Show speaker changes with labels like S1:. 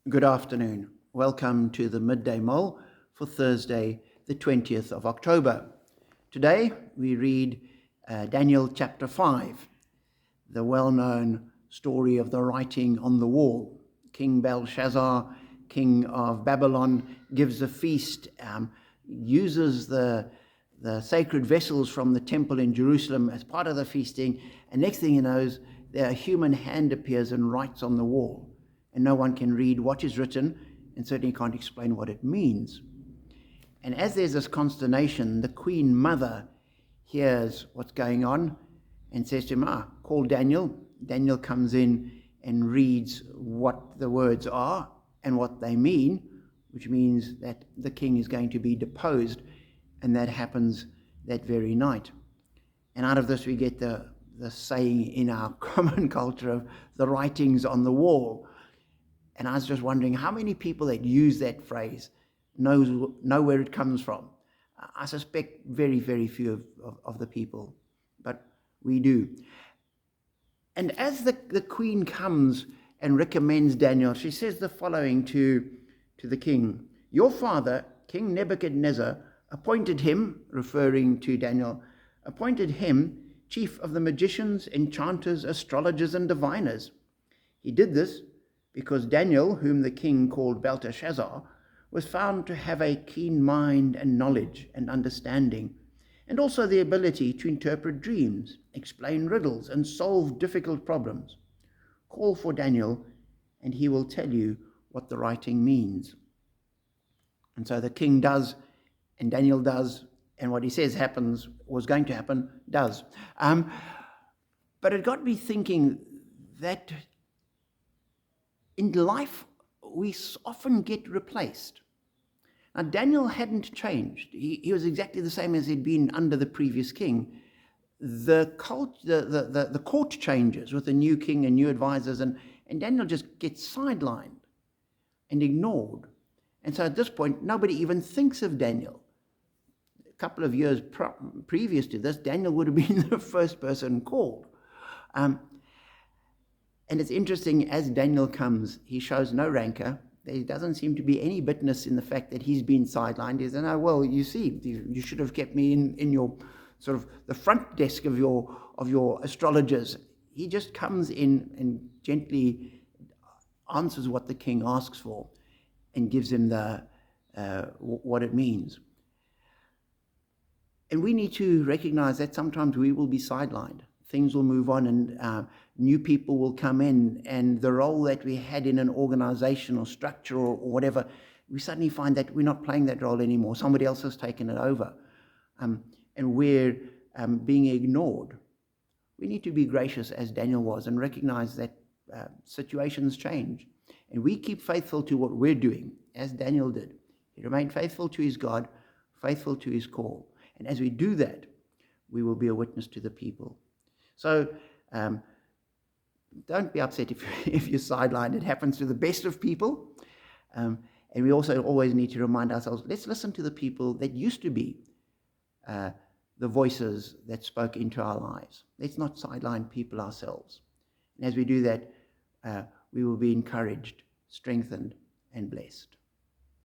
S1: Good afternoon. Welcome to the Midday Mull for Thursday, the 20th of October. Today we read Daniel chapter 5, the well-known story of the writing on the wall. King Belshazzar, king of Babylon, gives a feast, uses the sacred vessels from the temple in Jerusalem as part of the feasting, and next thing he knows, a human hand appears and writes on the wall. And no one can read what is written and certainly can't explain what it means. And as there's this consternation, the queen mother hears what's going on and says to him, call Daniel. Daniel comes in and reads what the words are and what they mean, which means that the king is going to be deposed, and that happens that very night. And out of this we get the saying in our common culture of the writings on the wall. And I was just wondering how many people that use that phrase know where it comes from. I suspect very, very few of the people, but we do. And as the queen comes and recommends Daniel, she says the following to the king. Your father, King Nebuchadnezzar, appointed him, referring to Daniel, appointed him chief of the magicians, enchanters, astrologers, and diviners. He did this because Daniel, whom the king called Belteshazzar, was found to have a keen mind and knowledge and understanding, and also the ability to interpret dreams, explain riddles, and solve difficult problems. Call for Daniel, and he will tell you what the writing means. And so the king does, and Daniel does, and what he says happens, was going to happen, does. But it got me thinking that in life, we often get replaced. Now, Daniel hadn't changed. He was exactly the same as he'd been under the previous king. The court changes with the new king and new advisors, and Daniel just gets sidelined and ignored. And so at this point, nobody even thinks of Daniel. A couple of years previous to this, Daniel would have been the first person called. And it's interesting, as Daniel comes, he shows no rancor. There doesn't seem to be any bitterness in the fact that he's been sidelined. He says, well, you see, you should have kept me in your sort of the front desk of your astrologers. He just comes in and gently answers what the king asks for and gives him what it means. And we need to recognize that sometimes we will be sidelined. Things will move on, and new people will come in, and the role that we had in an organization or structure or whatever, we suddenly find that we're not playing that role anymore. Somebody else has taken it over, and we're being ignored. We need to be gracious, as Daniel was, and recognize that situations change. And we keep faithful to what we're doing, as Daniel did. He remained faithful to his God, faithful to his call. And as we do that, we will be a witness to the people. So don't be upset if you're sidelined. It happens to the best of people. And we also always need to remind ourselves, let's listen to the people that used to be the voices that spoke into our lives. Let's not sideline people ourselves. And as we do that, we will be encouraged, strengthened, and blessed.